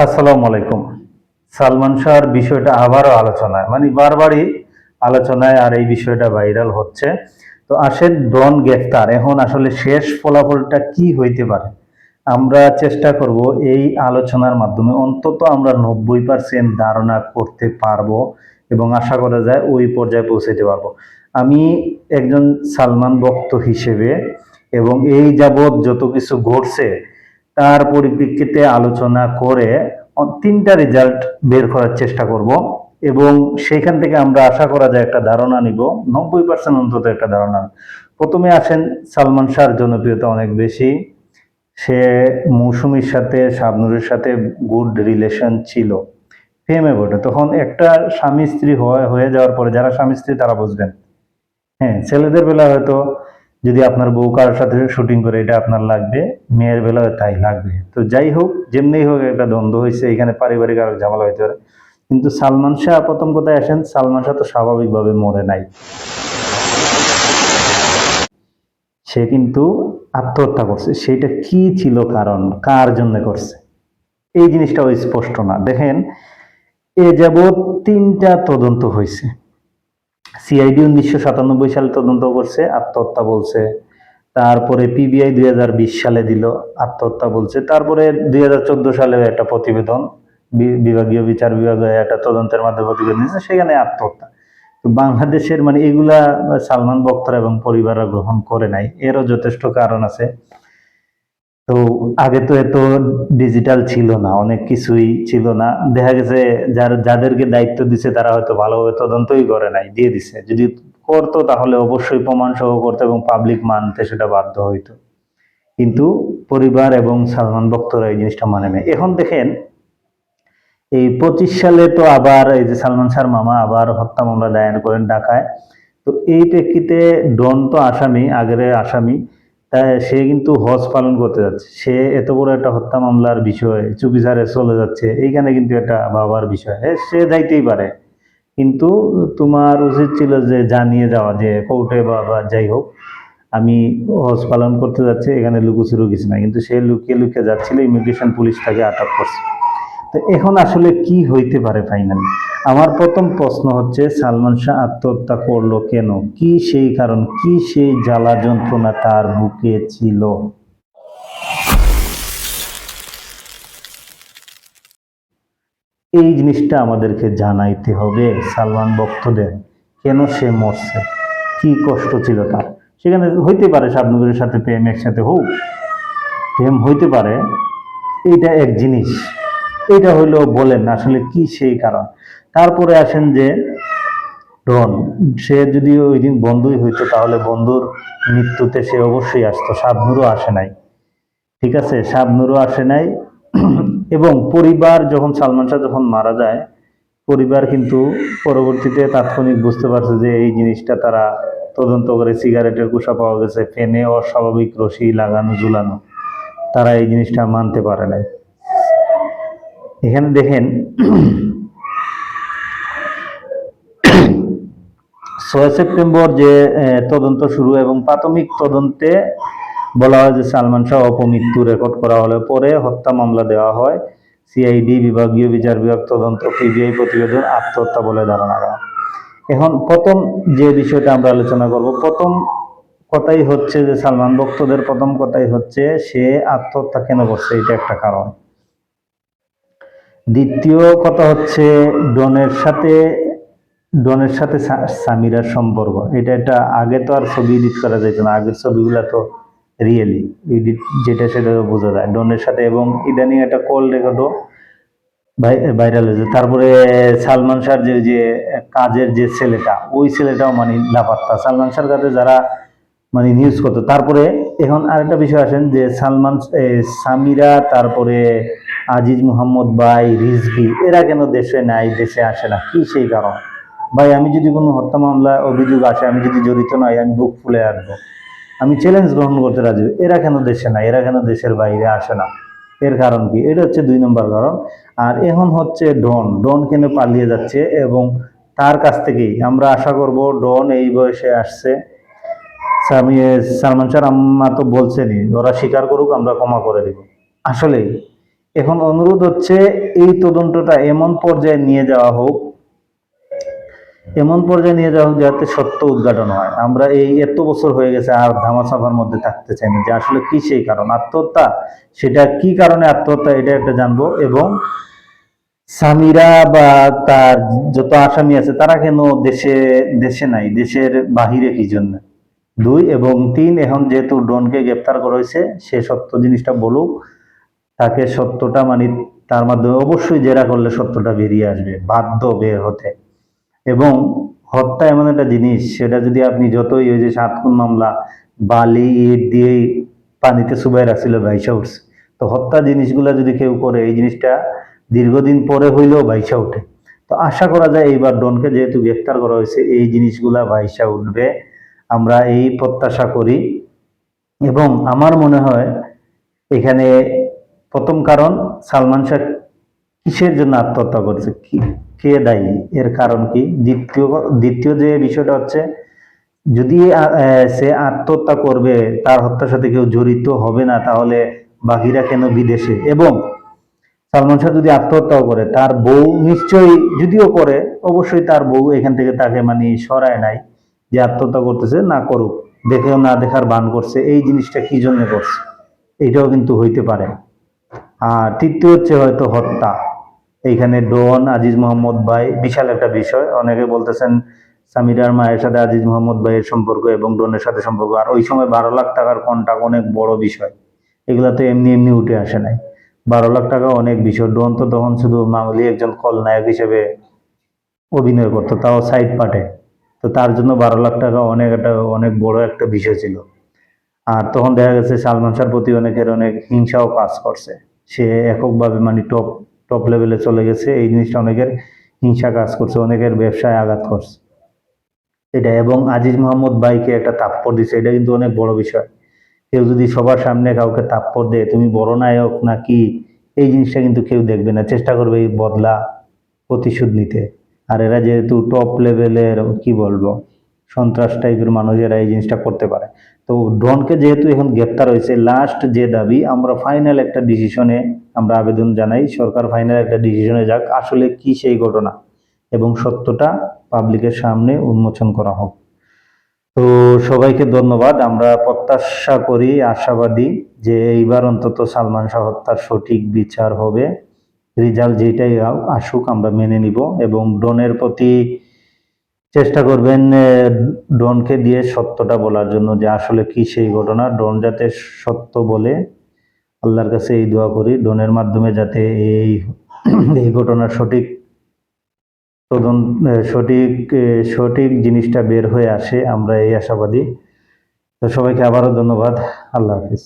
আসসালামু আলাইকুম। সালমান শাহর বিষয়টা আবারও আলোচনায়, মানে বারবারই আলোচনায়, আর এই বিষয়টা ভাইরাল হচ্ছে। তো আসেন, ডন গ্রেফতার, এখন আসলে শেষ ফলাফলটা কি হইতে পারে আমরা চেষ্টা করব এই আলোচনার মাধ্যমে অন্তত আমরা 90% ধারণা করতে পারবো এবং আশা করা যায় ওই পর্যায়ে পৌঁছাতে পারবো। আমি একজন সালমান ভক্ত হিসেবে এবং এই যাবৎ যত কিছু ঘটছে তার পরিপ্রেক্ষিতে আলোচনা করে তিনটা রেজাল্ট বের করার চেষ্টা করব এবং সেখান থেকে আমরা আশা করা যায় একটা ধারণা নিব, 90% অন্তত একটা ধারণা। প্রথমে আসেন, সালমান শাহর জনপ্রিয়তা অনেক বেশি। সে মৌসুমীর সাথে, শাবনূরের সাথে গুড রিলেশন ছিল, প্রেমে বটে। তখন একটা স্বামী স্ত্রী হয়ে যাওয়ার পরে, যারা স্বামী স্ত্রী তারা বুঝবেন। হ্যাঁ, ছেলেদের বেলা হয়তো যদি আপনার বউ কারোর সাথে শুটিং করে এটা আপনার লাগবে, মেয়ের বেলায় তাই লাগবে। তো যাই হোক, যেমনি হোক একটা দ্বন্দ্ব হয়েছে, এখানে পারিবারিক আরো ঝামেলা হইতে পারে। কিন্তু সালমান শাহ, প্রথম কথায় আসেন, সালমান শাহ তো স্বাভাবিকভাবে মরে নাই। সে কিন্তু আত্মহত্যা করছে। সেটা কি ছিল কারণ, কার জন্য করছে, এই জিনিসটাও স্পষ্ট না। দেখেন, এ যাবৎ তিনটা তদন্ত হয়েছে। সিআইডি 1997 সালে তদন্ত করছে, আত্মহত্যা বলছে। তারপরে পিবিআই 2020 সালে দিল, আত্মহত্যা বলছে। তারপরে 2014 সালে একটা প্রতিবেদন, বিভাগীয় বিচার বিভাগে একটা তদন্তের মাধ্যমে প্রতিবেদন দিয়েছে, সেখানে আত্মহত্যা। তো বাংলাদেশের মানে এগুলা সালমান ভক্তরা এবং পরিবাররা গ্রহণ করে নাই, এরও যথেষ্ট কারণ আছে। তো আগে তো এত ডিজিটাল ছিল না, অনেক কিছুই ছিল না। দেখা গেছে যাদেরকে দায়িত্ব দিছে তারা হয়তো ভালোভাবে তদন্তই করে নাই, দিয়ে দিছে। যদি করতো তাহলে অবশ্যই প্রমাণ সহ করতো এবং পাবলিক মানতে সেটা বাধ্য হইতো। কিন্তু পরিবার এবং সালমান ভক্তরা এই জিনিসটা মানে নেই। এখন দেখেন, এই 25 সালে তো আবার এই যে সালমান শাহর মামা আবার হত্যা মামলা দায়ের করেন ঢাকায়। তো এই প্রেক্ষিতে ডন তো আসামি, আগের আসামি, তাই সে কিন্তু হজ পালন করতে যাচ্ছে। সে এত বড় একটা হত্যা মামলার বিষয় চুপিসারে চলে যাচ্ছে, এইখানে কিন্তু একটা ভাবার বিষয়। সে যাইতেই পারে, কিন্তু তোমার উচিত ছিল যে জানিয়ে যাওয়া, যে কোর্টে বা যাই হোক, আমি হজ পালন করতে যাচ্ছি, এখানে লুকোচুরো কিছু নাই। কিন্তু সে লুকিয়ে লুকিয়ে যাচ্ছিল, ইমিগ্রেশন পুলিশ তাকে আটক করছে। তো এখন আসলে কি হইতে পারে ফাইনালি? আমার প্রথম প্রশ্ন হচ্ছে, সালমান শাহ আত্মহত্যা করলো কেন? কি সেই কারণ, কি সেই জ্বালা যন্ত্রণা তার বুকে ছিল? এই জিনিসটা আমাদেরকে জানাইতে হবে সালমান ভক্তদের। কেন সে মরছে, কি কষ্ট ছিল তার? সেখানে হইতে পারে শাবনূরের সাথে প্রেম, একসাথে হোক, প্রেম হইতে পারে, এটা এক জিনিস। এটা হইলো, বলেন আসলে কি সেই কারণ। তারপরে আসেন যে ডন, সে যদি ওই দিন বন্ধুই হইতো তাহলে বন্ধুর মৃত্যুতে সে অবশ্যই আসতো, শাবনূরও আসে নাই। ঠিক আছে, শাবনূরও আসে নাই। এবং পরিবার যখন, সালমান শাহ যখন মারা যায়, পরিবার কিন্তু পরবর্তীতে তাৎক্ষণিক বুঝতে পারছে যে এই জিনিসটা তারা তদন্ত করে, সিগারেটের কুশা পাওয়া গেছে, ফেনে অস্বাভাবিক রশি লাগানো ঝুলানো, তারা এই জিনিসটা মানতে পারে নাই। এখানে দেখেন, 6 সেপ্টেম্বর যে তদন্ত শুরু, এবং প্রাথমিক তদন্তে বলা হয় যে সালমান শাহ অপমৃত্যু রেকর্ড করা হলে পরে হত্যা মামলা দেওয়া হয়। সিআইডি, বিভাগীয় বিচার বিভাগ তদন্ত, পিবিআই প্রতিবেদন, আত্মহত্যা বলে ধারণা করা। এখন প্রথম যে বিষয়টা আমরা আলোচনা করব, প্রথম কথাই হচ্ছে যে সালমান ভক্তদের প্রথম কথাই হচ্ছে সে আত্মহত্যা কেন করছে, এটা একটা কারণ। দ্বিতীয় কথা হচ্ছে ডনের সাথে সামিরার সম্পর্ক। এটা আগে তো আর ছবি এডিট করা যেত না, আগের ছবিগুলা তো রিয়েলি এডিট, যেটা সেটা বোঝা যায় ডনের সাথে। এবং ইদানিং একটা কল রেকর্ডও ভাইরাল হয়েছে। তারপরে সালমান শাহর যে কাজের যে ছেলেটা, ওই ছেলেটাও মানে লাপাত্তা, সালমান শাহর কাছে যারা মানে নিউজ করতো। তারপরে এখন আরেকটা বিষয় আসেন যে সামিরা, তারপরে আজিজ মোহাম্মদ ভাই, রিজভি, এরা কেন দেশে নাই, দেশে আসে না, কি সেই কারণ? ভাই, আমি যদি কোনো হত্যা মামলা অভিযোগ আসে, আমি যদি জড়িত নই, আমি বুক ফুলে আসবো, আমি চ্যালেঞ্জ গ্রহণ করতে রাজি। এরা কেন দেশে নাই, এরা কেন দেশের বাইরে আসে না, এর কারণ কি? এটা হচ্ছে 2 নম্বর কারণ। আর এখন হচ্ছে ডন কেন পালিয়ে যাচ্ছে, এবং তার কাছ থেকেই আমরা আশা করব, ডন এই বয়সে আসছে, সালমান শাহর আম্মা তো বলছেনই, ওরা স্বীকার করুক, আমরা ক্ষমা করে দিব। আসলে এখন অনুরোধ হচ্ছে এই তদন্তটা এমন পর্যায়ে নিয়ে যাওয়া হোক, যাতে সত্য উদ্ঘাটন হয়। আমরা এই এত বছর হয়ে গেছে আর ধামাচাপার মধ্যে থাকতে চাই না যে আসলে কি সেই কারণ আত্মহত্যা, সেটা কি কারণে আত্মহত্যা এটা একটা জানবো। এবং সামিরা বা তার যত আসামি আছে তারা কেন দেশে নাই, দেশের বাহিরে কি জন্য। 2 এবং 3, এখন যেহেতু ডনকে গ্রেপ্তার করা হয়েছে, সে সত্য জিনিসটা বলুক, তাকে সত্যটা মানে তার মাধ্যমে অবশ্যই জেরা করলে সত্যটা বেরিয়ে আসবে, বাধ্য বের হতে। এবং হত্যা এমন একটা জিনিস, সেটা যদি আপনি যতই ওই যে 7 খুন মামলা বালি ইট দিয়ে পানিতে চুবাই রাখছিল ভাইসা উঠছে, তো হত্যা জিনিসগুলা যদি কেউ করে এই জিনিসটা দীর্ঘদিন পরে হইলেও ভাইসা উঠে। তো আশা করা যায় এইবার ডনকে যেহেতু গ্রেফতার করা হয়েছে এই জিনিসগুলা ভাইসা উঠবে, আমরা এই প্রত্যাশা করি। এবং আমার মনে হয় এখানে প্রথম কারণ সালমান শাহ কিসের জন্য আত্মহত্যা করেছে, কি কে দায়ী, এর কারণ কি। দ্বিতীয় যে বিষয়টা হচ্ছে, যদি সে আত্মহত্যা করবে, তার হত্যার সাথে কেউ জড়িত হবে না, তাহলে বাকিরা কেন বিদেশে। এবং সালমান শাহ যদি আত্মহত্যাও করে, তার বউ নিশ্চয়ই, যদিও করে অবশ্যই তার বউ এখান থেকে তাকে মানে সরায় নাই যে আত্মহত্যা করতেছে, না করুক, দেখেও না দেখার ভান করছে, এই জিনিসটা কি জন্য করছে, এইটাও কিন্তু হইতে পারে। আর তৃতীয় হচ্ছে হয়তো হত্যা। এইখানে ডন আজিজ মোহাম্মদ ভাই বিশাল একটা বিষয়, অনেকে বলতেছেন সামিরার মায়ের সাথে আজিজ মোহাম্মদ ভাইয়ের সম্পর্ক এবং ডনের সাথে সম্পর্ক, আর ওই সময় 12 লাখ টাকার কন্ট্রাক্ট অনেক বড় বিষয়, এগুলা তো এমনি এমনি উঠে আসে নাই। 12 লাখ টাকা অনেক বিষয়। ডন তো তখন শুধু মামুলি একজন খলনায়ক হিসেবে অভিনয় করতো, তাও সাইড পার্টে। তো তার জন্য 12 লাখ টাকা অনেক বড় একটা বিষয় ছিল। আর তখন দেখা গেছে সালমান শাহর প্রতি অনেক হিংসাও কাজ করছে, সে এককভাবে মানে টপ টপ লেভেলে চলে গেছে, এই জিনিসটা অনেকের হিংসা কাজ করছে, অনেকের ব্যবসায় আঘাত করছে এটা। এবং আজিজ মোহাম্মদ ভাইকে একটা থাপ্পড় দিছে, এটা কিন্তু অনেক বড় বিষয়। কেউ যদি সবার সামনে কাউকে থাপ্পড় দেয়, তুমি বড় নায়ক নাকি, এই জিনিসটা কিন্তু কেউ দেখবে না, চেষ্টা করবে এই বদলা প্রতিশোধ নিতে। আর এরা যেহেতু টপ লেভেলের কি বলবো সন্ত্রাস টাইপের মানুষ, এরা এই জিনিসটা করতে পারে। তো ডনকে যেহেতু এখন গ্রেপ্তার হয়েছে, লাস্ট যে দাবি, আমরা ফাইনাল একটা ডিসিশনে আমরা আবেদন জানাই, সরকার ফাইনাল একটা ডিসিশনে যাক, আসলে কি সেই ঘটনা, এবং সত্যটা পাবলিকের সামনে উন্মোচন করা হোক। তো সবাইকে ধন্যবাদ। আমরা প্রত্যাশা করি, আশাবাদী যে এইবার অন্তত সালমান শাহ হত্যার সঠিক বিচার হবে, রেজাল্ট যেটাই আসুক আমরা মেনে নিব। এবং ডনের প্রতি চেষ্টা করবেন ডনকে দিয়ে সত্যটা বলার জন্য, যে আসলে কি সেই ঘটনা, ডন যাতে সত্য বলে। আল্লাহর কাছে এই দোয়া করি, ডনের মাধ্যমে যাতে এই এই ঘটনার সঠিক জিনিসটা বের হয়ে আসে, আমরা এই আশাবাদী। তো সবাইকে আবারও ধন্যবাদ। আল্লাহ হাফিজ।